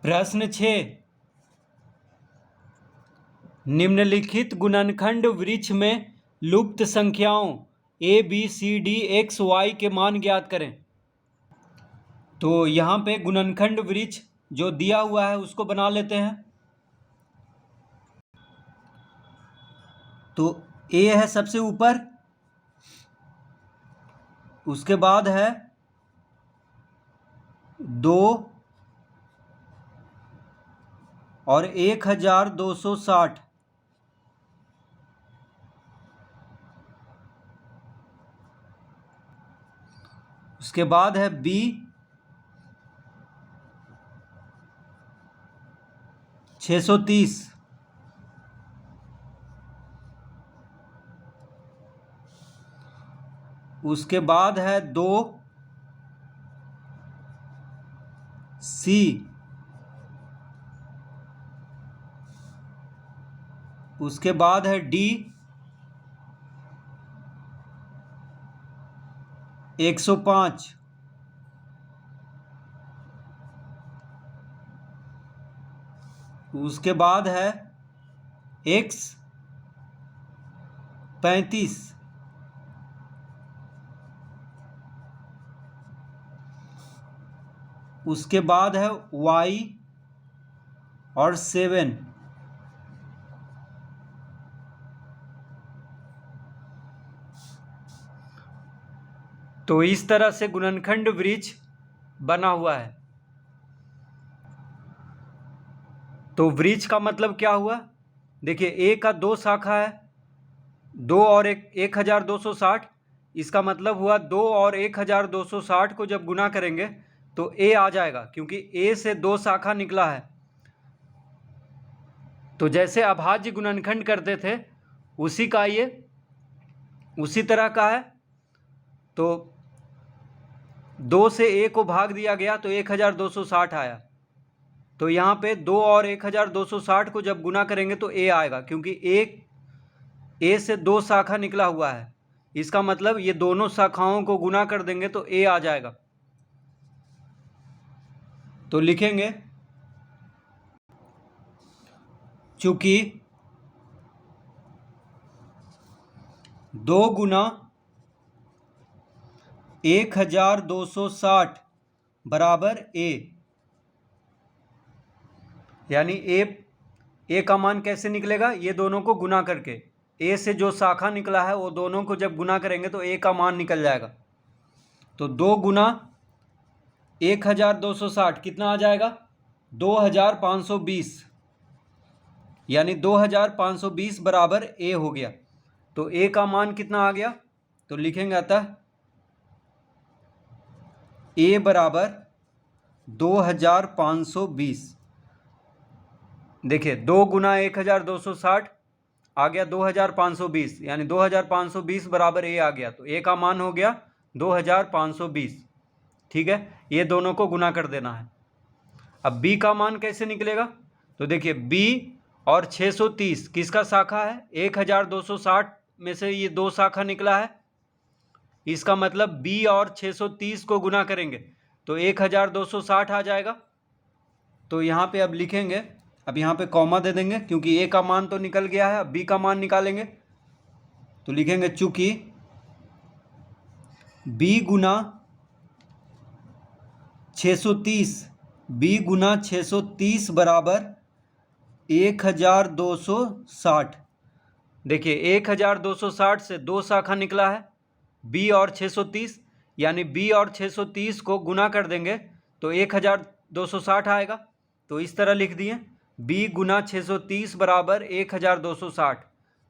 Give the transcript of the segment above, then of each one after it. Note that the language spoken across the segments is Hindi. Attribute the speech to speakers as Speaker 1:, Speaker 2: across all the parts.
Speaker 1: प्रश्न 6, निम्नलिखित गुणनखंड वृक्ष में लुप्त संख्याओं A B C D X Y के मान ज्ञात करें। तो यहाँ पे गुणनखंड वृक्ष जो दिया हुआ है उसको बना लेते हैं। तो ए है सबसे ऊपर, उसके बाद है 2 और 1260, उसके बाद है बी 630, उसके बाद है 2 सी, उसके बाद है डी 105, उसके बाद है एक्स 35, उसके बाद है y और 7, तो इस तरह से गुणनखंड वृक्ष बना हुआ है। तो वृक्ष का मतलब क्या हुआ? देखिए ए का 2 शाखा है, 2 और 1260, इसका मतलब हुआ 2 और 1260 को जब गुना करेंगे तो ए आ जाएगा, क्योंकि ए से 2 शाखा निकला है। तो जैसे अभाज्य गुणनखंड करते थे उसी का ये उसी तरह का है। तो 2 से ए को भाग दिया गया तो 1260 आया। तो यहाँ पे 2 और 1260 को जब गुना करेंगे तो ए आएगा, क्योंकि ए से 2 शाखा निकला हुआ है। इसका मतलब ये दोनों शाखाओं को गुना कर देंगे तो ए आ जाएगा। तो लिखेंगे चूंकि 2 गुना 1260 बराबर ए, यानी ए का मान कैसे निकलेगा? ये दोनों को गुना करके, ए से जो शाखा निकला है वो दोनों को जब गुना करेंगे तो ए का मान निकल जाएगा। तो 2 गुना 1260 कितना आ जाएगा? 2520, यानी 2520 बराबर ए हो गया। तो ए का मान कितना आ गया? तो लिखेंगे अतः ए बराबर 2520। देखिए 2 गुना 1260 आ गया 2520, यानी 2520 बराबर ए आ गया। तो ए का मान हो गया 2520। ठीक है, ये दोनों को गुना कर देना है। अब बी का मान कैसे निकलेगा? तो देखिए बी और 630 किसका शाखा है? 1260 में से ये 2 शाखा निकला है। इसका मतलब बी और 630 को गुना करेंगे तो 1260 आ जाएगा। तो यहाँ पे अब लिखेंगे, अब यहाँ पे कॉमा दे देंगे क्योंकि ए का मान तो निकल गया है। अब बी का मान निकालेंगे तो लिखेंगे चूंकि बी गुना 630, बी गुना 630 बराबर 1260। देखिए 1260 से 2 शाखा निकला है, बी और 630, यानी बी और 630 को गुना कर देंगे तो 1260 आएगा। तो इस तरह लिख दिए बी गुना 630 बराबर 1260।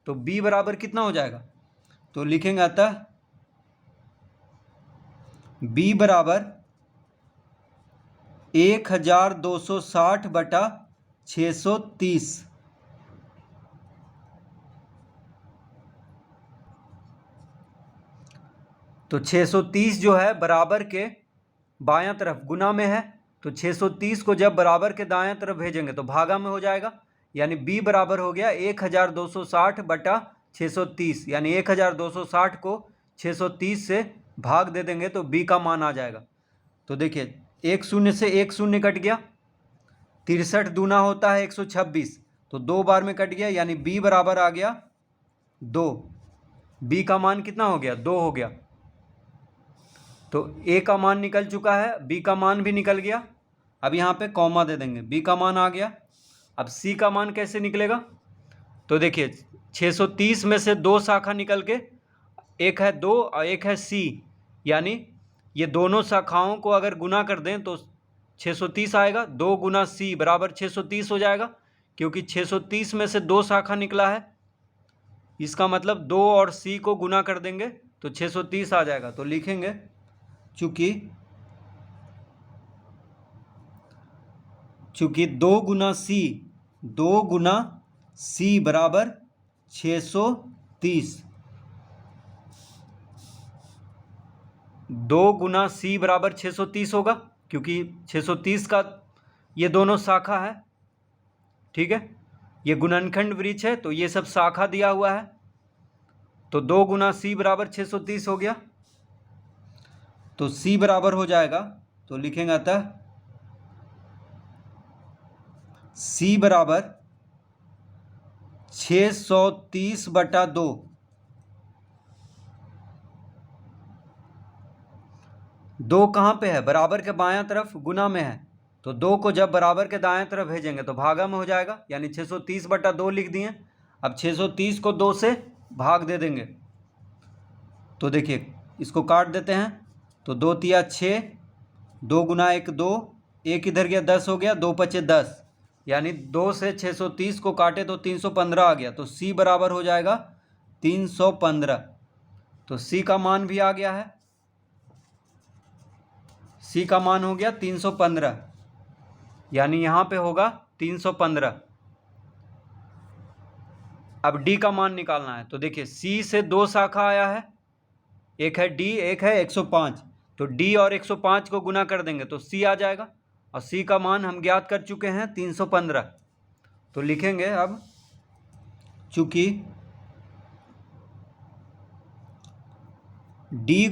Speaker 1: तो बी बराबर कितना हो जाएगा? तो लिखेंगे अतः बी बराबर 1260 बटा 630। तो 630 जो है बराबर के बायां तरफ गुना में है, तो 630 को जब बराबर के दायां तरफ भेजेंगे तो भागा में हो जाएगा, यानी b बराबर हो गया 1260 बटा 630, यानी 1260 को 630 से भाग दे देंगे तो b का मान आ जाएगा। तो देखिए 1 शून्य से 1 शून्य कट गया, 63 दूना होता है 126, तो 2 बार में कट गया, यानी b बराबर आ गया 2। b का मान कितना हो गया? 2 हो गया। तो a का मान निकल चुका है, b का मान भी निकल गया। अब यहाँ पे कॉमा दे देंगे, b का मान आ गया। अब c का मान कैसे निकलेगा? तो देखिए 630 में से 2 शाखा निकल के, एक है 2 और एक है c, यानी ये दोनों शाखाओं को अगर गुना कर दें तो 630 आएगा। 2 गुना c बराबर 630 हो जाएगा, क्योंकि 630 में से 2 शाखा निकला है। इसका मतलब 2 और c को गुना कर देंगे तो 630 आ जाएगा। तो लिखेंगे चूंकि 2 गुना c बराबर 630, 2 गुना c बराबर 630 होगा, क्योंकि 630 का ये दोनों शाखा है। ठीक है, ये गुणनखंड वृक्ष है, तो ये सब शाखा दिया हुआ है। तो 2 गुना c बराबर 630 हो गया। तो c बराबर हो जाएगा, तो लिखेंगे अतः c बराबर 630/2। 2 कहाँ पे है? बराबर के बायां तरफ, गुना में है। तो 2 को जब बराबर के दाएं तरफ भेजेंगे तो भागा में हो जाएगा, यानी 630/2 लिख दिए। अब 630 को 2 से भाग दे देंगे, तो देखिए इसको काट देते हैं। तो 2 तिया 6, 2 गुना 1 2, 1 इधर गया 10 हो गया, 2 पचे 10, यानी 2 से 630 को काटे तो 315 आ गया। तो c बराबर हो जाएगा 315। तो c का मान भी आ गया है, c का मान हो गया 315, यानी यहाँ पे होगा 315। अब d का मान निकालना है। तो देखिए c से 2 शाखा आया है, एक है d, एक है 105। तो d और 105 को गुना कर देंगे तो c आ जाएगा, और c का मान हम ज्ञात कर चुके हैं 315। तो लिखेंगे अब चूंकि d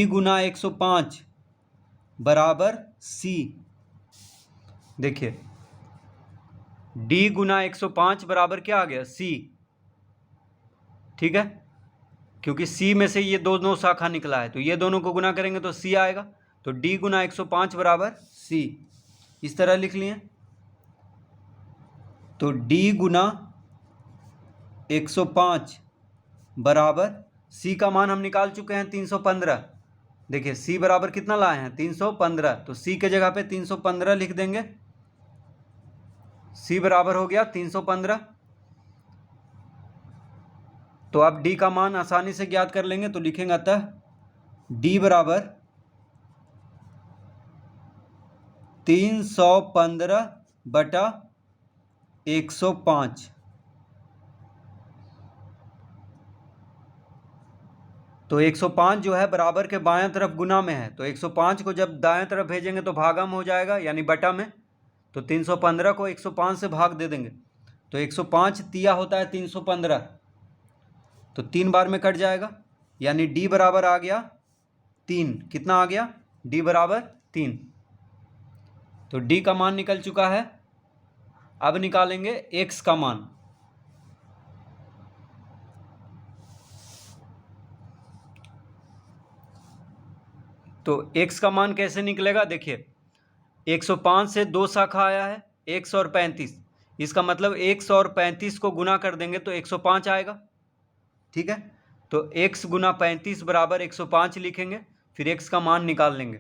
Speaker 1: गुना 105 बराबर c। देखिए d गुना 105 बराबर क्या आ गया? c। ठीक है, क्योंकि c में से ये दोनों शाखा निकला है, तो ये दोनों को गुना करेंगे तो c आएगा। तो d गुना 105 बराबर c, इस तरह लिख लिए। तो d गुना 105 बराबर c का मान हम निकाल चुके हैं 315। देखिए c बराबर कितना लाए हैं? 315। तो c के जगह पे 315 लिख देंगे। c बराबर हो गया 315। तो अब d का मान आसानी से ज्ञात कर लेंगे। तो लिखेंगे अतः d बराबर 315/105। तो 105 जो है बराबर के बायां तरफ गुना में है, तो 105 को जब दाएं तरफ भेजेंगे तो भागा में हो जाएगा, यानी बटा में। तो 315 को 105 से भाग दे देंगे, तो 105 तिया होता है 315, तो 3 बार में कट जाएगा, यानी d बराबर आ गया 3। कितना आ गया? d बराबर 3। तो d का मान निकल चुका है। अब निकालेंगे x का मान। तो x का मान कैसे निकलेगा? देखिए 105 से 2 शाखा आया है, 100 और 35। इसका मतलब 100 और 35 को गुना कर देंगे तो 105 आएगा। ठीक है, तो x गुना 35 बराबर 105 लिखेंगे, फिर x का मान निकाल लेंगे।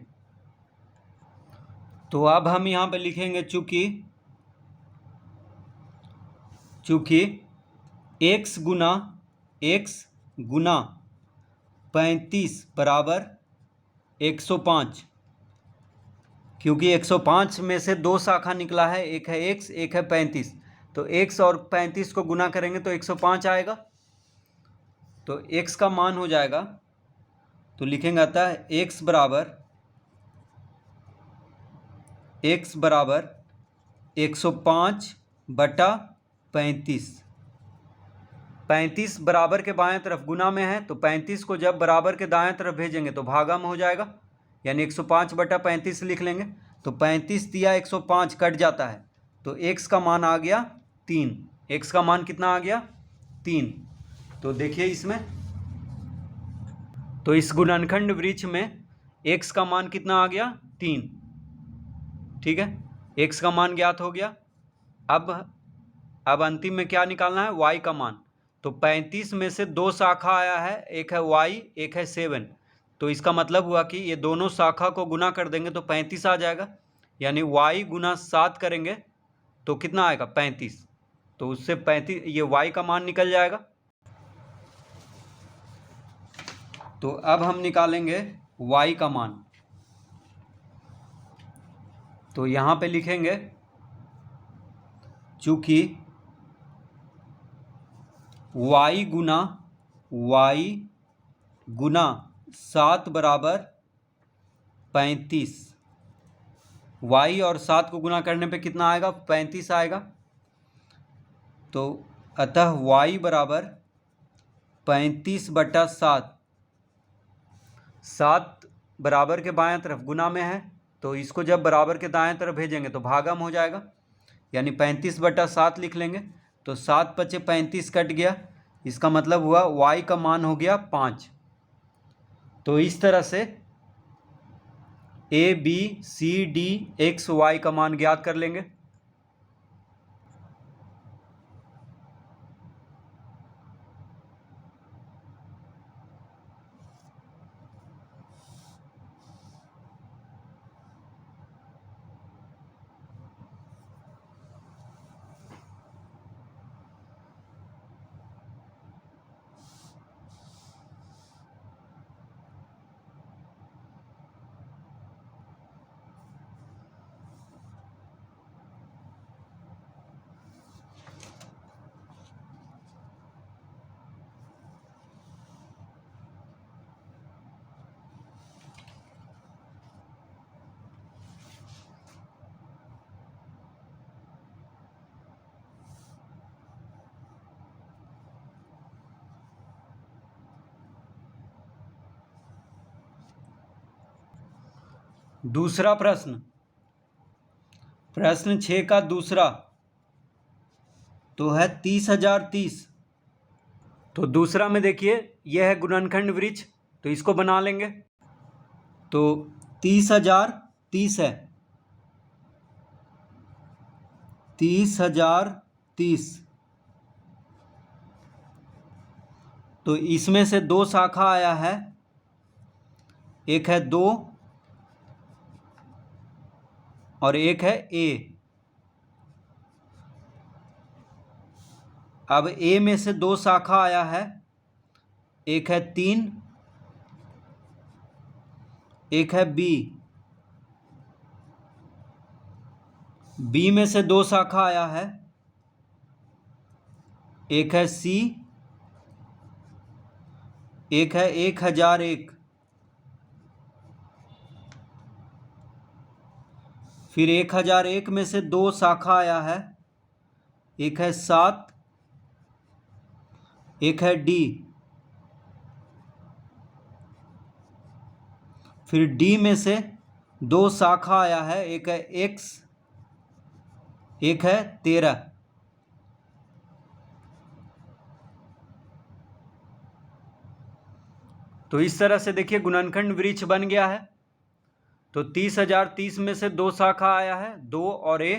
Speaker 1: तो अब हम यहाँ पे लिखेंगे चूंकि x गुना 35 बराबर 105, क्योंकि 105 में से 2 शाखा निकला है, एक है x, एक है 35। तो x और 35 को गुना करेंगे तो 105 आएगा। तो x का मान हो जाएगा, तो लिखेंगे अतः x बराबर 105/35। 35 बराबर के बाएं तरफ गुना में है, तो 35 को जब बराबर के दाएं तरफ भेजेंगे तो भागा में हो जाएगा, यानी 105/35 लिख लेंगे। तो 35 दिया 105 कट जाता है, तो x का मान आ गया 3। x का मान कितना आ गया? 3। तो देखिए इसमें, तो इस गुणनखंड वृक्ष में x का मान कितना आ गया? 3। ठीक है, x का मान ज्ञात हो गया। अब अंतिम में क्या निकालना है? y का मान। तो 35 में से 2 शाखा आया है, एक है y, एक है 7। तो इसका मतलब हुआ कि ये दोनों शाखा को गुना कर देंगे तो 35 आ जाएगा, यानी y गुना 7 करेंगे तो कितना आएगा? 35। तो उससे 35 ये y का मान निकल जाएगा। तो अब हम निकालेंगे y का मान। तो यहाँ पे लिखेंगे, चूंकि y गुना 7 बराबर 35। y और 7 को गुना करने पे कितना आएगा? 35 आएगा। तो अतः y बराबर 35/7। 7 बराबर के बाएं तरफ गुना में है, तो इसको जब बराबर के दाएं तरफ भेजेंगे तो भागम हो जाएगा, यानी 35/7 लिख लेंगे। तो 7 × 35 कट गया, इसका मतलब हुआ y का मान हो गया 5। तो इस तरह से a b c d x y का मान ज्ञात कर लेंगे। दूसरा प्रश्न 6 का दूसरा तो है 30,030। तो दूसरा में देखिए, यह है गुणनखंड वृक्ष, तो इसको बना लेंगे। तो 30,030 है, 30,030। तो इसमें से 2 शाखा आया है, एक है 2 और एक है a। अब a में से 2 शाखा आया है, एक है 3, एक है b। b में से 2 शाखा आया है, एक है c, एक है 1001। फिर 1001 में से 2 शाखा आया है, एक है 7, एक है d। फिर d में से 2 शाखा आया है, एक है x, एक है 13। तो इस तरह से देखिए गुणनखंड वृक्ष बन गया है। तो 30,030 में से 2 शाखा आया है, 2 और a,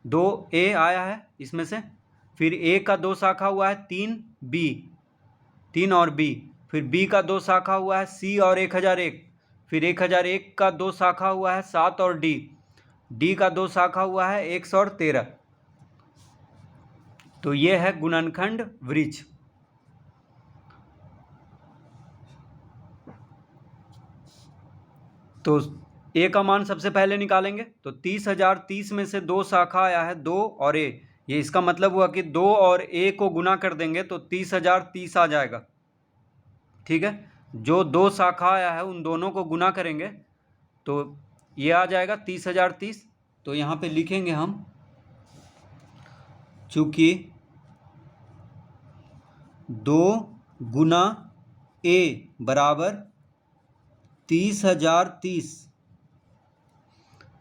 Speaker 1: 2a आया है इसमें से। फिर a का 2 शाखा हुआ है 3b, 3 और b। फिर b का 2 शाखा हुआ है c और 1001। फिर 1001 का 2 शाखा हुआ है 7 और d का 2 शाखा हुआ है 1 और 13। तो ये है गुणनखंड वृक्ष। तो a का मान सबसे पहले निकालेंगे। तो 30,030 में से 2 शाखा आया है, 2 और a। ये इसका मतलब हुआ कि 2 और a को गुना कर देंगे तो 30,030 आ जाएगा। ठीक है, जो 2 शाखा आया है उन दोनों को गुना करेंगे तो ये आ जाएगा 30,030। तो यहाँ पे लिखेंगे हम, चूंकि 2 गुना a बराबर 30,030,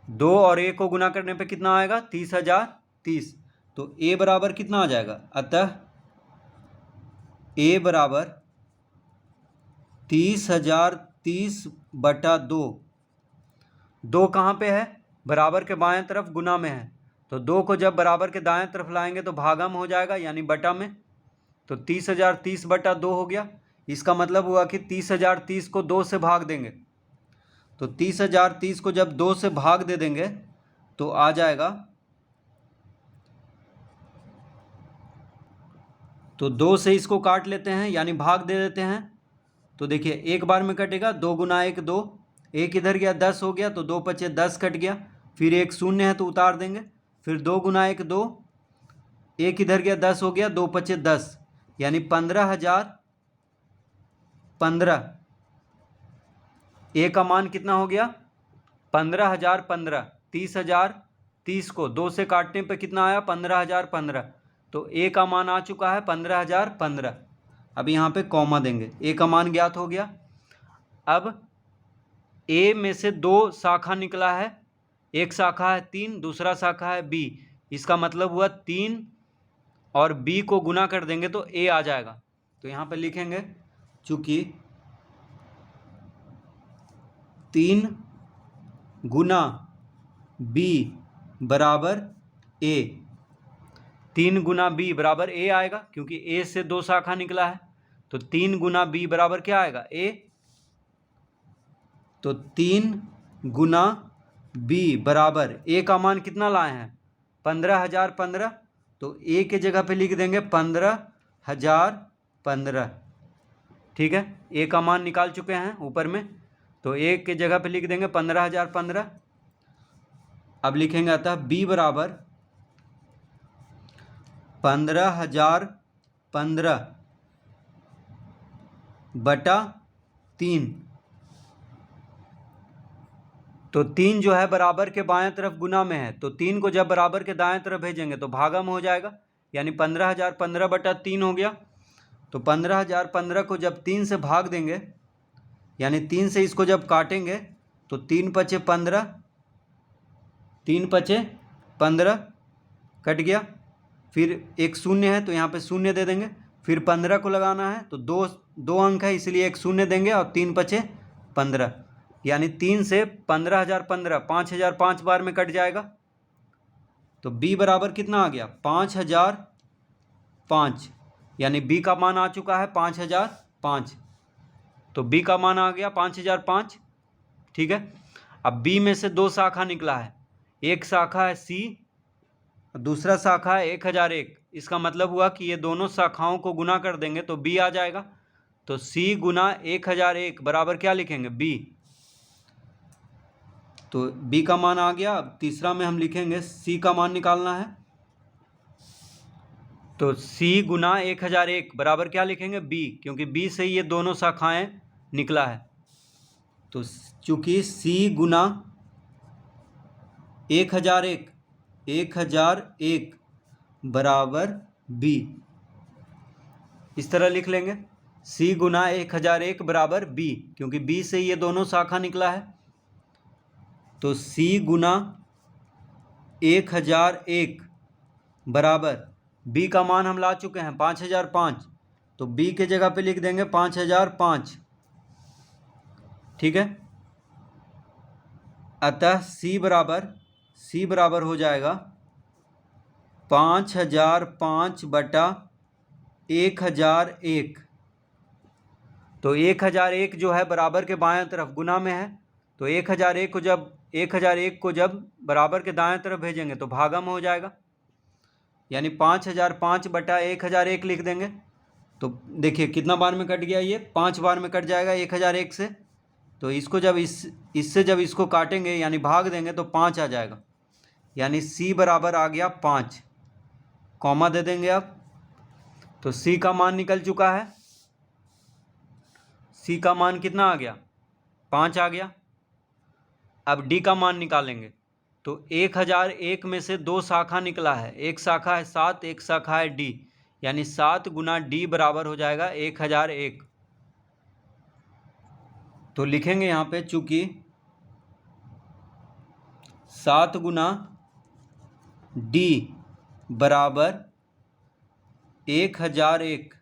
Speaker 1: 2 और a को गुना करने पे कितना आएगा? 30,030। तो a बराबर कितना आ जाएगा? अतः a बराबर 30,030 बटा 2। 2 कहाँ पे है? बराबर के बाएं तरफ गुना में है। तो 2 को जब बराबर के दाएं तरफ लाएंगे तो भागा में हो जाएगा, यानी बटा में। तो 30,030 बटा 2 हो गया। इसका मतलब हुआ कि 30,030 को 2 से भाग देंगे। तो 30,030 को जब 2 से भाग दे देंगे तो आ जाएगा, तो 2 से इसको काट लेते हैं, यानी भाग दे देते हैं। तो देखिए एक बार में कटेगा, 2 गुना 1 2, 1 इधर गया 10 हो गया, तो 2 पचे 10 कट गया। फिर 1 शून्य है तो उतार देंगे। फिर 2 गुना 1 2, 1 इधर गया 10 हो गया, 2 पचे 10, यानी 15,015। ए का मान कितना हो गया? 15,015। 30,030 को 2 से काटने पे कितना आया? 15,015। तो ए का मान आ चुका है 15,015। अब यहाँ पे कॉमा देंगे, ए का मान ज्ञात हो गया। अब ए में से 2 शाखा निकला है, एक शाखा है 3, दूसरा शाखा है बी। इसका मतलब हुआ 3 और बी को गुना कर देंगे तो ए आ जाएगा। तो यहाँ पे लिखेंगे चूंकि 3 गुना बी बराबर ए, 3 गुना बी बराबर ए आएगा, क्योंकि ए से 2 शाखा निकला है। तो 3 गुना बी बराबर क्या आएगा? ए। तो 3 गुना बी बराबर ए का मान कितना लाए हैं? 15,015। तो ए के जगह पे लिख देंगे 15,015। ठीक है, ए का मान निकाल चुके हैं ऊपर में, तो ए के जगह पे लिख देंगे 15,015। अब लिखेंगे अतः बी बराबर 15,015 बटा 3। तो 3 जो है बराबर के बाएं तरफ गुना में है, तो 3 को जब बराबर के दाएं तरफ भेजेंगे तो भागा में हो जाएगा, यानी 15,015 बटा 3 हो गया। तो 15,015 को जब 3 से भाग देंगे, यानी 3 से इसको जब काटेंगे तो 3 पचे 15, 3 पचे 15 कट गया। फिर एक शून्य है तो यहाँ पे शून्य दे देंगे। फिर 15 को लगाना है तो दो अंक है, इसलिए एक शून्य देंगे, और 3 पचे 15, यानी 3 से 15,015 5,005 बार में कट जाएगा। तो b बराबर कितना आ गया? 5,005, यानी b का मान आ चुका है 5,005। तो b का मान आ गया 5,005। ठीक है, अब b में से 2 शाखा निकला है, एक शाखा है c, दूसरा शाखा है 1,001। इसका मतलब हुआ कि ये दोनों शाखाओं को गुना कर देंगे तो b आ जाएगा। तो c गुना 1,001 बराबर क्या लिखेंगे? b। तो b का मान आ गया। अब तीसरा में हम लिखेंगे c का मान निकालना है, तो c गुना 1,001 बराबर क्या लिखेंगे? b, क्योंकि b से ये दोनों शाखाएं निकला है। तो चूंकि c गुना 1,001 बराबर b, इस तरह लिख लेंगे c गुना 1,001 बराबर b, क्योंकि b से ये दोनों शाखा निकला है। तो c गुना 1,001 बराबर b का मान हम ला चुके हैं 5,005, तो b के जगह पे लिख देंगे 5,005। ठीक है, अतः c बराबर हो जाएगा 5,005 बटा 1,001। तो 1,001 जो है बराबर के बाएं तरफ गुना में है, तो 1,001 को जब बराबर के दाएं तरफ भेजेंगे तो भागा में हो जाएगा, यानी 5,005 बटा 1,001 लिख देंगे। तो देखिए कितना बार में कट गया? ये 5 बार में कट जाएगा 1,001 से। तो इसको जब इससे जब इसको काटेंगे यानी भाग देंगे तो 5 आ जाएगा, यानी c बराबर आ गया 5। कॉमा दे देंगे अब, तो c का मान निकल चुका है। c का मान कितना आ गया? 5 आ गया। अब d का मान निकालेंगे, तो 1,001 में से 2 शाखा निकला है, एक शाखा है 7, एक शाखा है d, यानी 7 गुना d बराबर हो जाएगा 1,001। तो लिखेंगे यहाँ पे चूंकि 7 गुना D बराबर 1001।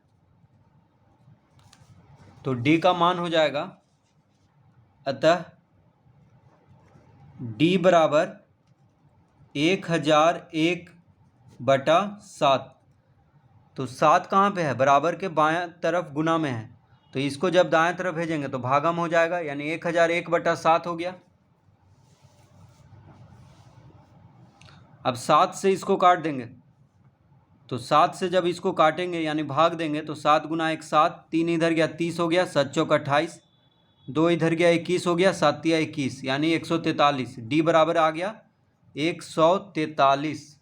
Speaker 1: तो D का मान हो जाएगा, अतः D बराबर 1001/7। तो 7 कहाँ पे है? बराबर के बाएं तरफ गुना में है, तो इसको जब दाएं तरफ भेजेंगे तो भागम हो जाएगा, यानी 1001/7 हो गया। अब 7 से इसको काट देंगे, तो 7 से जब इसको काटेंगे यानी भाग देंगे तो 7 गुना 1 7, 3 इधर गया 30 हो गया, 7 चौक 28, 2 इधर गया 21 हो गया, 7 तिया 21 यानी 143। D बराबर आ गया 143।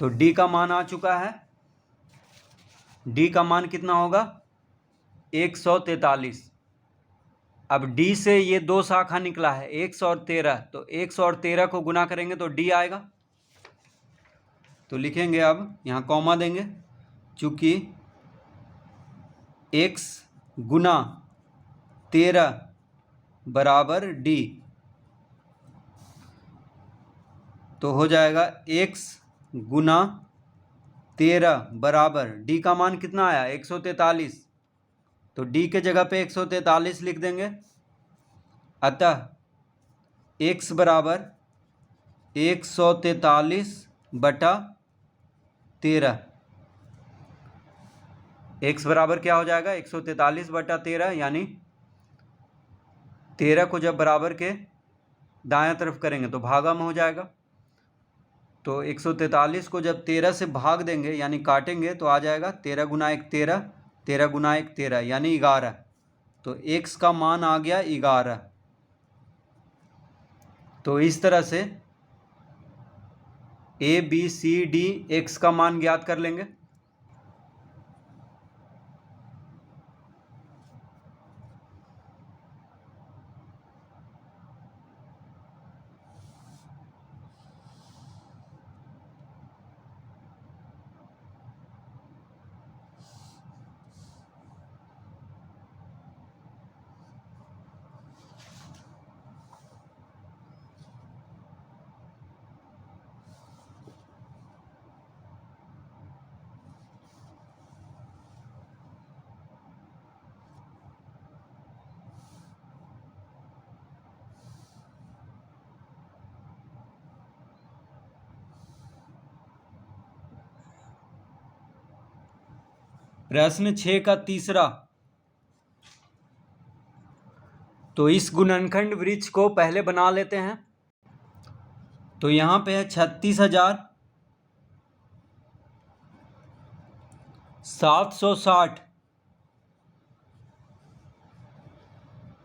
Speaker 1: तो D का मान आ चुका है। D का मान कितना होगा? 143। अब D से ये दो शाखा निकला है 113, तो 113 को गुना करेंगे तो D आएगा। तो लिखेंगे, अब यहाँ कॉमा देंगे, चूंकि x गुना 13 बराबर D, तो हो जाएगा x गुना 13 बराबर D का मान कितना आया? 143। तो D के जगह पे 143 लिख देंगे, अतः x बराबर 143/13। x बराबर क्या हो जाएगा? 143/13, यानी 13 को जब बराबर के दायां तरफ करेंगे तो भागा में हो जाएगा। तो 143 को जब 13 से भाग देंगे यानी काटेंगे तो आ जाएगा 13 गुना 1 13, 13 गुना 1 13 यानी 11। तो x का मान आ गया 11। तो इस तरह से ABCD x का मान ज्ञात कर लेंगे। प्रश्न 6 का तीसरा। तो इस गुणनखंड वृक्ष को पहले बना लेते हैं। तो यहाँ पे है 36,760।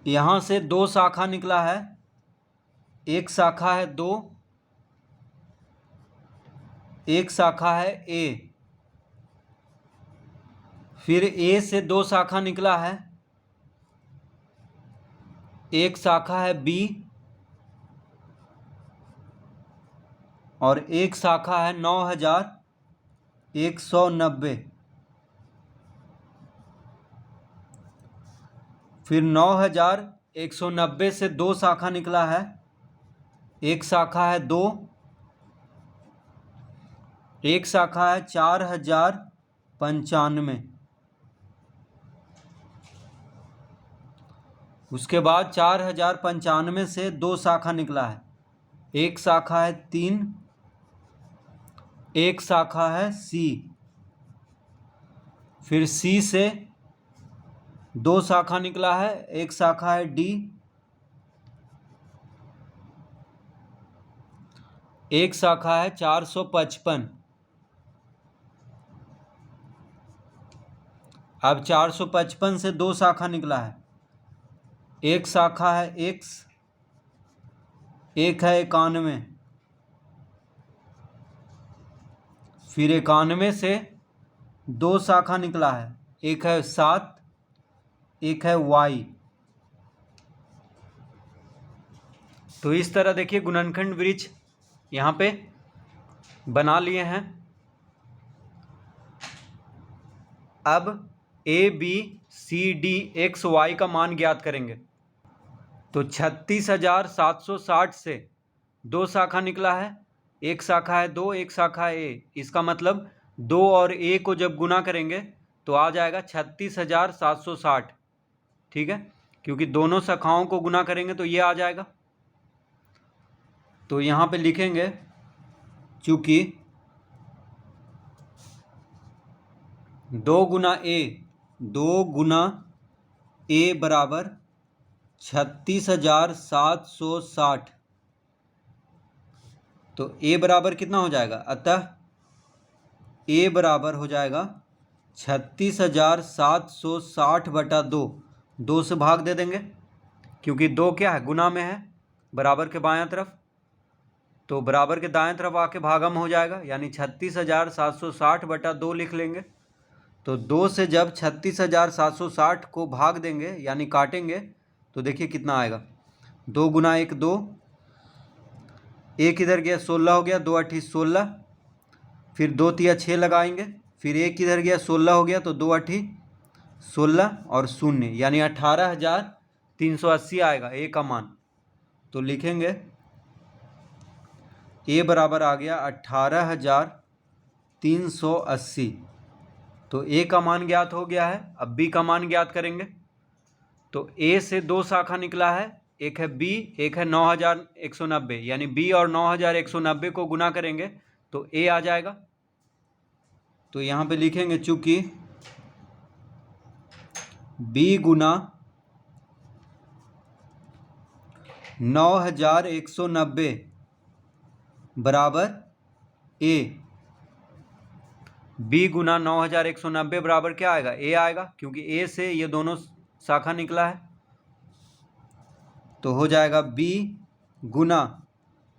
Speaker 1: यहाँ से दो शाखा निकला है, एक शाखा है 2, एक शाखा है A। फिर A से दो शाखा निकला है, एक शाखा है B और एक शाखा है 9,190। फिर 9,190 से दो शाखा निकला है, एक शाखा है 2, एक शाखा है 4,095। उसके बाद 4,095 से दो शाखा निकला है, एक शाखा है 3, एक शाखा है C। फिर C से दो शाखा निकला है, एक शाखा है D, एक शाखा है 455। अब 455 से दो शाखा निकला है, एक शाखा है X, एक है 91। फिर 91 से दो शाखा निकला है, एक है 7, एक है Y। तो इस तरह देखिए गुणनखंड वृक्ष यहाँ पे बना लिए हैं। अब ABCD XY का मान ज्ञात करेंगे। तो 36,760 से 2 शाखा निकला है, एक शाखा है 2, एक शाखा है ए। इसका मतलब 2 और ए को जब गुना करेंगे तो आ जाएगा 36,760। ठीक है, क्योंकि दोनों शाखाओं को गुना करेंगे तो ये आ जाएगा। तो यहाँ पे लिखेंगे चूंकि 2 गुना ए बराबर 36,760। तो ए बराबर कितना हो जाएगा, अतः ए बराबर हो जाएगा 36,760 बटा 2। 2 से भाग दे देंगे क्योंकि 2 क्या है, गुना में है, बराबर के बायां तरफ। तो बराबर के दाएं तरफ आके भागम हो जाएगा, यानी 36,760 बटा 2 लिख लेंगे। तो 2 से जब 36,760 को भाग देंगे यानी काटेंगे तो देखिए कितना आएगा। 2 गुना 1 2, एक इधर गया 16 हो गया, 2 8 16, फिर 2 तिया 6 लगाएंगे, फिर एक इधर गया 16 हो गया, तो 2 8 16 और 0 यानी 18,380 आएगा ए का मान। तो लिखेंगे ए बराबर आ गया 18,380। तो ए का मान ज्ञात हो गया है। अब बी का मान ज्ञात करेंगे। तो ए से 2 शाखा निकला है, एक है बी, एक है 9,190, यानी बी और 9,190 को गुना करेंगे तो ए आ जाएगा। तो यहाँ पे लिखेंगे चूंकि बी गुना 9,190 बराबर ए। बी गुना 9,190 बराबर क्या आएगा, ए आएगा, क्योंकि ए से ये दोनों शाखा निकला है। तो हो जाएगा बी गुना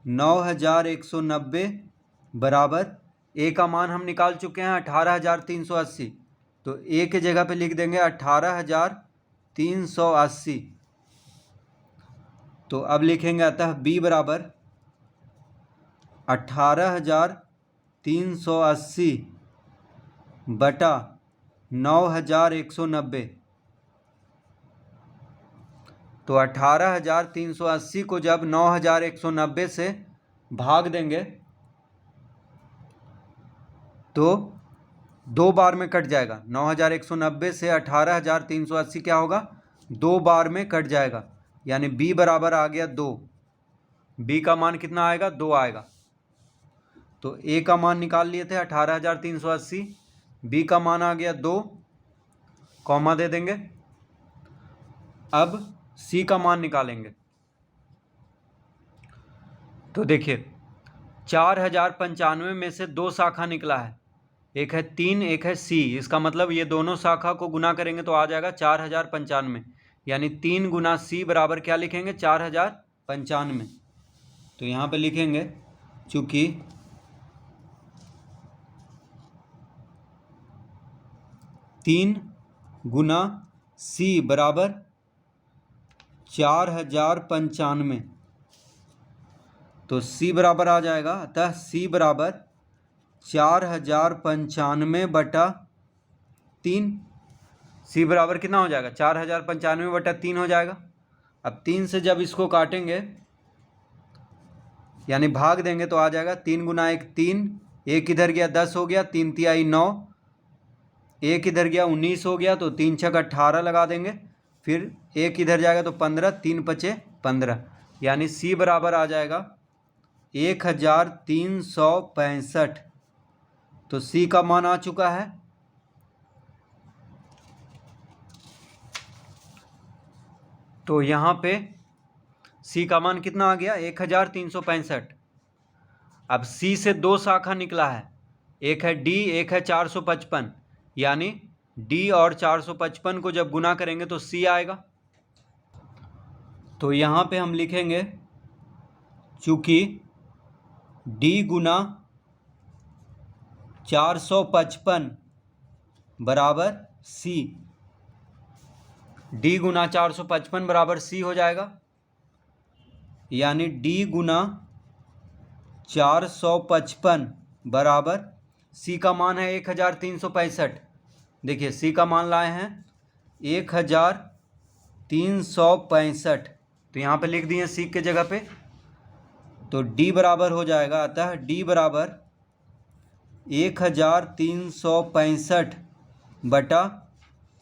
Speaker 1: 9,190 बराबर ए का मान हम निकाल चुके हैं 18,380। तो ए के जगह पे लिख देंगे 18,380। तो अब लिखेंगे अतः बी बराबर 18,380 बटा 9,190। तो 18,380 को जब 9,190 से भाग देंगे तो 2 बार में कट जाएगा। 9,190 से 18,380 क्या होगा, 2 बार में कट जाएगा, यानी b बराबर आ गया 2। b का मान कितना आएगा, 2 आएगा। तो a का मान निकाल लिए थे 18,380, b का मान आ गया 2, कॉमा दे देंगे। अब c का मान निकालेंगे। तो देखिए 4,095 में से 2 शाखा निकला है, एक है 3, एक है सी। इसका मतलब ये दोनों शाखा को गुना करेंगे तो आ जाएगा 4,095, यानी 3 गुना सी बराबर क्या लिखेंगे, 4,095। तो यहाँ पे लिखेंगे चूंकि तीन गुना सी बराबर 4,095। तो सी बराबर आ जाएगा, अतः सी बराबर 4,095 बटा 3। सी बराबर कितना हो जाएगा, 4,095 बटा 3 हो जाएगा। अब 3 से जब इसको काटेंगे यानी भाग देंगे तो आ जाएगा 3 गुना 1 3, एक इधर गया 10 हो गया, 3 तिहाई 9, एक इधर गया 19 हो गया, तो 3 छक 18 लगा देंगे, फिर एक इधर जाएगा तो 15, 3 पचे 15, यानी सी बराबर आ जाएगा 1,365। तो सी का मान आ चुका है। तो यहाँ पे सी का मान कितना आ गया, 1,365। अब सी से 2 शाखा निकला है, एक है डी, एक है 455, यानी डी और 455 को जब गुना करेंगे तो सी आएगा। तो यहाँ पे हम लिखेंगे चूंकि डी गुना 455 बराबर सी। डी गुना 455 बराबर सी हो जाएगा, यानी डी गुना 455 बराबर सी का मान है 1,365। देखिए सी का मान लाए हैं 1,365। तो यहाँ पे लिख दिए सीक के जगह पे, तो d बराबर हो जाएगा, अतः d बराबर 1365 बटा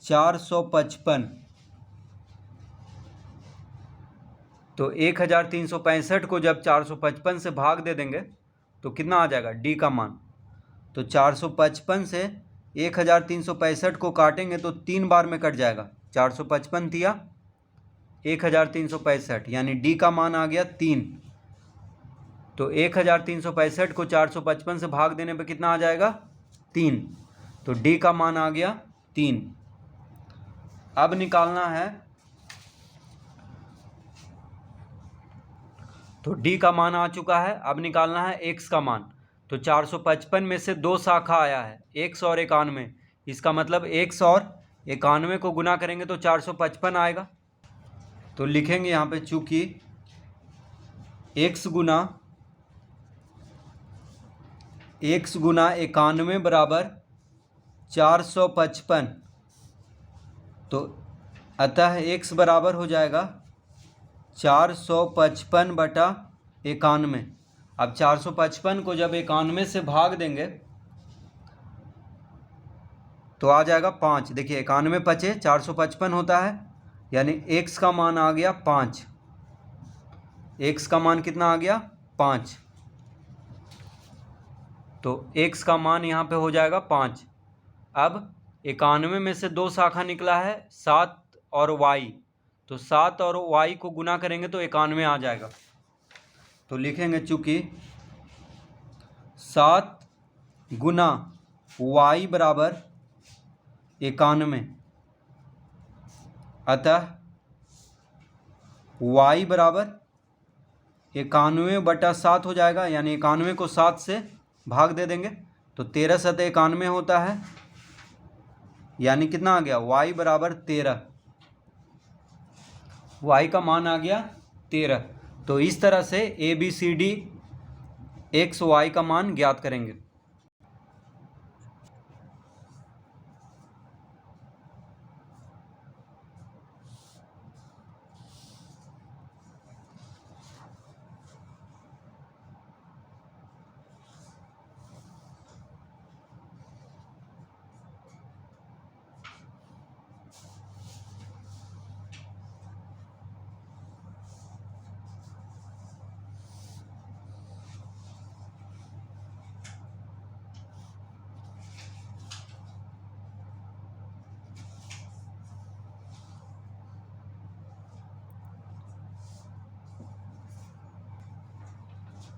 Speaker 1: 455। तो 1365 को जब 455 से भाग दे देंगे तो कितना आ जाएगा d का मान। तो 455 से 1365 को काटेंगे तो 3 बार में कट जाएगा। 455 दिया 1365, यानी d का मान आ गया 3। तो 1365 को 455 से भाग देने पे कितना आ जाएगा 3। तो d का मान आ गया 3। अब निकालना है, तो d का मान आ चुका है, अब निकालना है x का मान। तो 455 में से 2 शाखा आया है, x और 91। इसका मतलब x और 91 को गुना करेंगे तो 455 आएगा। तो लिखेंगे यहाँ पे, चूँकि x गुना 91 बराबर 455, तो अतः x बराबर हो जाएगा 455 बटा 91। अब 455 को जब 91 से भाग देंगे तो आ जाएगा 5। देखिए 91 पचे 455 होता है, यानी x का मान आ गया 5। x का मान कितना आ गया 5। तो x का मान यहाँ पे हो जाएगा 5। अब 91 में से 2 शाखा निकला है 7 और y, तो 7 और y को गुना करेंगे तो 91 आ जाएगा। तो लिखेंगे, चूँकि 7 गुना y बराबर 91, अतः y बराबर 91 बटा 7 हो जाएगा, यानी 91 को 7 से भाग दे देंगे तो 13 सतह 91 होता है, यानी कितना आ गया y बराबर 13। y का मान आ गया 13। तो इस तरह से ABCD x y का मान ज्ञात करेंगे।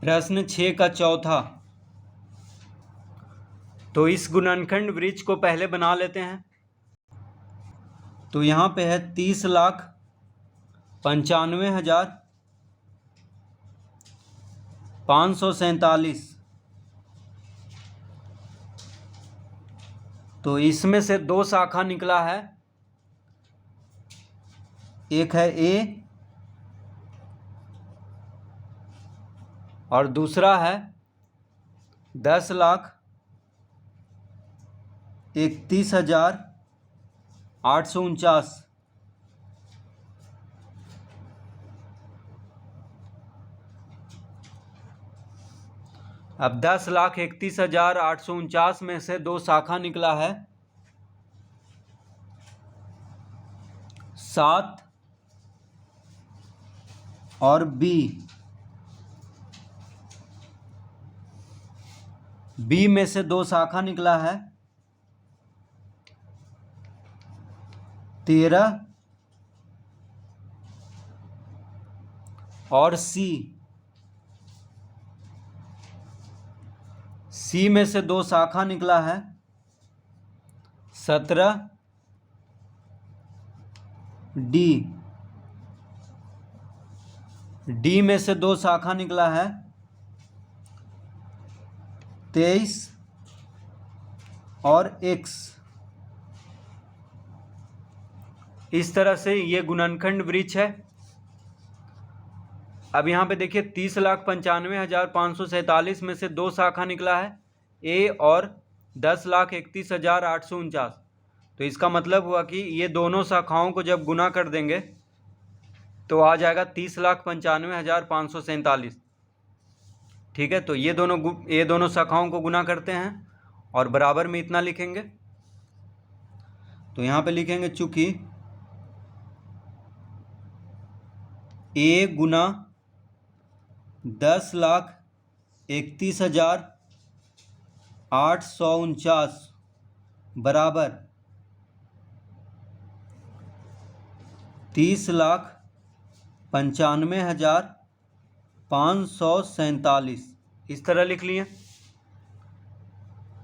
Speaker 1: प्रश्न 6 का चौथा। तो इस गुणनखंड वृक्ष को पहले बना लेते हैं। तो यहाँ पे है 30,95,547। तो इसमें से 2 शाखा निकला है, एक है A और दूसरा है 10,31,849। अब 10,31,849 में से 2 शाखा निकला है, 7 और B में से 2 शाखा निकला है, 13 और C में से 2 शाखा निकला है, 17 D में से 2 शाखा निकला है, 23 और X। इस तरह से ये गुणनखंड वृक्ष है। अब यहाँ पे देखिए 30,95,547 में से 2 शाखा निकला है A और 10,31,849। तो इसका मतलब हुआ कि ये दोनों शाखाओं को जब गुना कर देंगे तो आ जाएगा 30,95,547। ठीक है, तो ये दोनों शाखाओं को गुना करते हैं और बराबर में इतना लिखेंगे। तो यहाँ पे लिखेंगे चूंकि A गुना 10,31,849 बराबर 30,95,547, इस तरह लिख लिए।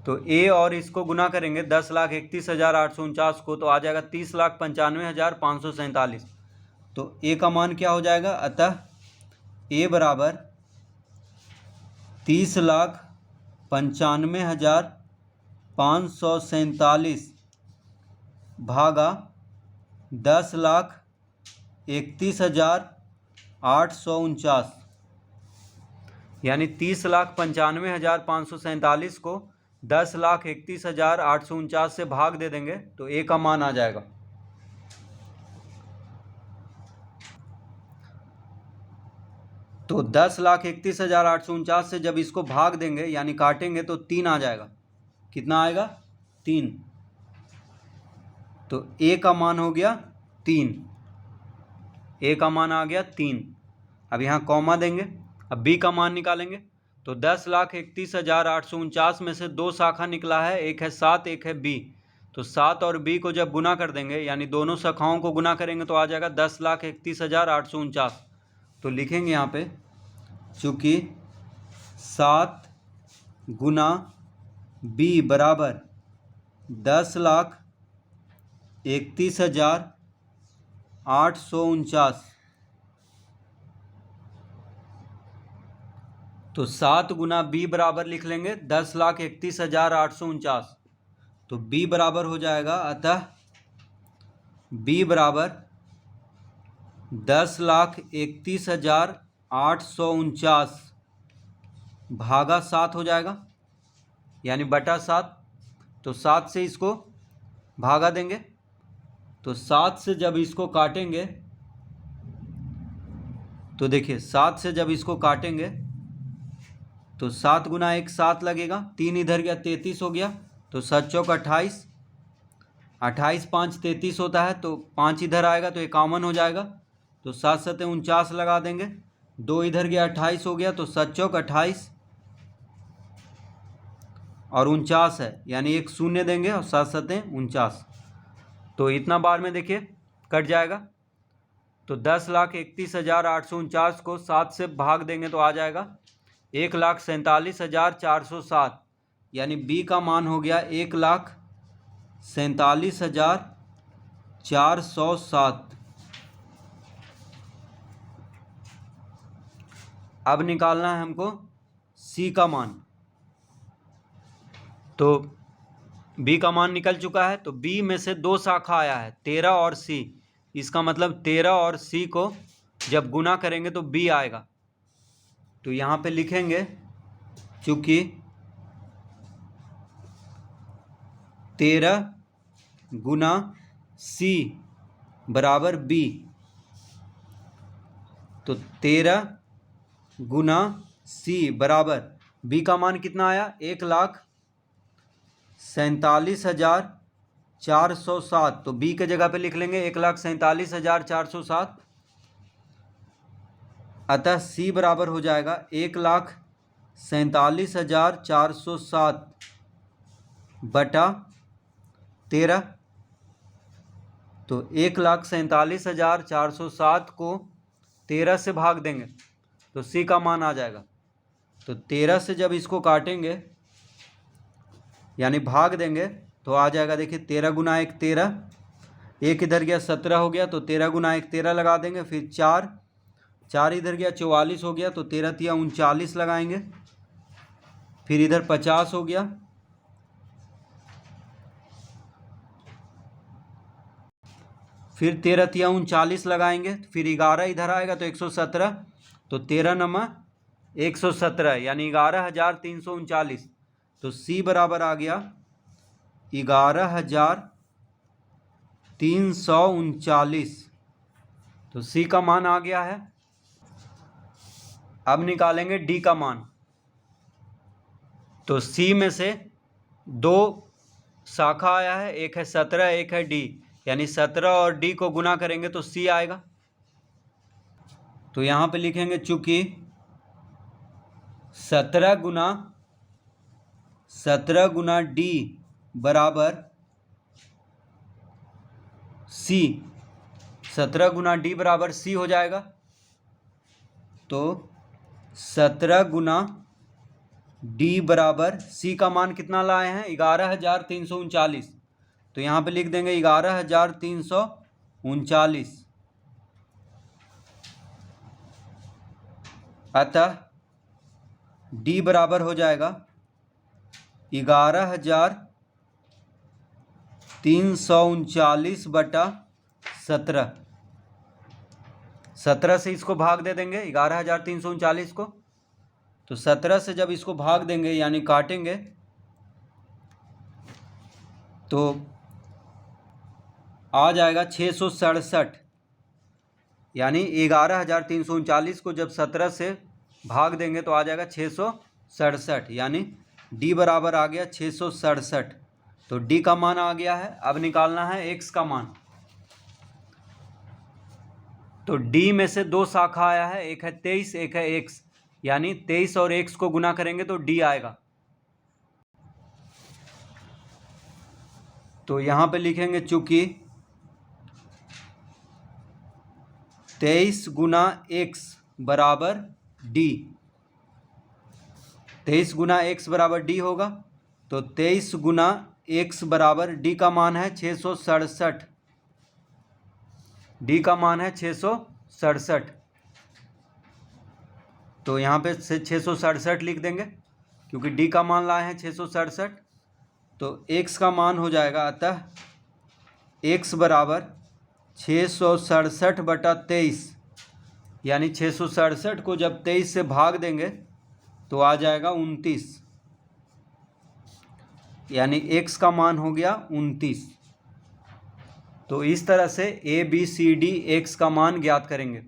Speaker 1: तो ए और इसको गुना करेंगे 10,31,849 को, तो आ जाएगा 30,95,547। तो ए का मान क्या हो जाएगा, अतः ए बराबर 30,95,547 भागा 10,31,849, यानी 30,95,547 को 10,31,849 से भाग दे देंगे तो ए का मान आ जाएगा। तो 10,31,849 से जब इसको भाग देंगे यानी काटेंगे तो 3 आ जाएगा। कितना आएगा, 3। तो ए का मान हो गया 3, ए का मान आ गया 3। अब यहाँ कॉमा देंगे। अब बी का मान निकालेंगे। तो 10,31,849 में से 2 शाखा निकला है, एक है 7, एक है बी। तो 7 और बी को जब गुना कर देंगे यानी दोनों शाखाओं को गुना करेंगे तो आ जाएगा 10,31,849। तो लिखेंगे यहाँ पे चूँकि 7 गुना बी बराबर 10,31,849। तो 7 गुना बी बराबर लिख लेंगे 10,31,849। तो बी बराबर हो जाएगा, अतः बी बराबर 10,31,849 भागा 7 हो जाएगा, यानी बटा 7। तो 7 से इसको भागा देंगे। तो 7 से जब इसको काटेंगे तो देखिए 7 से जब इसको काटेंगे तो 7 गुना 1 7 लगेगा, 3 इधर गया 33 हो गया। तो 7 चौक 28, 28 5 33 होता है, तो 5 इधर आएगा तो 51 हो जाएगा। तो 7 7 49 लगा देंगे, 2 इधर गया 28 हो गया। तो 7 चौक 28 और 49 है, यानी एक शून्य देंगे और 7 7 49। तो इतना बार में देखिए कट जाएगा। तो 10,31,849 को 7 से भाग देंगे तो आ जाएगा 1,47,407, यानी बी का मान हो गया 1,47,407। अब निकालना है हमको सी का मान। तो बी का मान निकल चुका है। तो बी में से 2 शाखा आया है, 13 और सी। इसका मतलब 13 और सी को जब गुना करेंगे तो बी आएगा। तो यहाँ पे लिखेंगे चूँकि 13 गुना सी बराबर बी। तो 13 गुना सी बराबर बी का मान कितना आया, 1,47,407। तो बी के जगह पे लिख लेंगे 1,47,407। अतः सी बराबर हो जाएगा 1,47,407 बटा 13। तो 1,47,407 को 13 से भाग देंगे तो सी का मान आ जाएगा। तो 13 से जब इसको काटेंगे यानी भाग देंगे तो आ जाएगा, देखिए 13 गुना 1 13, 1 इधर गया 17 हो गया। तो 13 गुना 1 13 लगा देंगे, फिर 4 इधर गया 44 हो गया। तो 13 तिया 39 लगाएंगे, फिर इधर 50 हो गया, फिर 13 तिया 39 लगाएंगे, फिर 11 इधर आएगा तो 117। तो 13 नमा 117 यानी 11,339। तो सी बराबर आ गया 11,339। तो सी का मान आ गया है। अब निकालेंगे डी का मान। तो सी में से 2 शाखा आया है, एक है 17, एक है डी, यानी 17 और डी को गुना करेंगे तो सी आएगा। तो यहाँ पे लिखेंगे चूंकि 17 गुना डी बराबर सी, 17 गुना डी बराबर सी हो जाएगा। तो 17 गुना डी बराबर सी का मान कितना लाए हैं, 11,339। तो यहाँ पे लिख देंगे 11,339। अतः डी बराबर हो जाएगा 11,339 बटा 17। 17 से इसको भाग दे देंगे 11,339 को। तो 17 से जब इसको भाग देंगे यानी काटेंगे तो आ जाएगा 667, यानी 11,339 को जब 17 से भाग देंगे तो आ जाएगा 667, यानी डी बराबर आ गया 667। तो डी का मान आ गया है। अब निकालना है एक्स का मान। तो डी में से 2 शाखा आया है, एक है 23, एक है एक्स, यानी 23 और एक्स को गुना करेंगे तो डी आएगा। तो यहाँ पे लिखेंगे चूंकि 23 गुना एक्स बराबर डी, 23 गुना एक्स बराबर डी होगा। तो 23 गुना एक्स बराबर डी का मान है 667। डी का मान है 667। तो यहाँ पे 667 लिख देंगे क्योंकि डी का मान लाए हैं 667। तो एक्स का मान हो जाएगा, अतः एक्स बराबर 667 बटा 23, यानी 667 को जब 23 से भाग देंगे तो आ जाएगा 29, यानी एक्स का मान हो गया 29। तो इस तरह से A B C D X का मान ज्ञात करेंगे।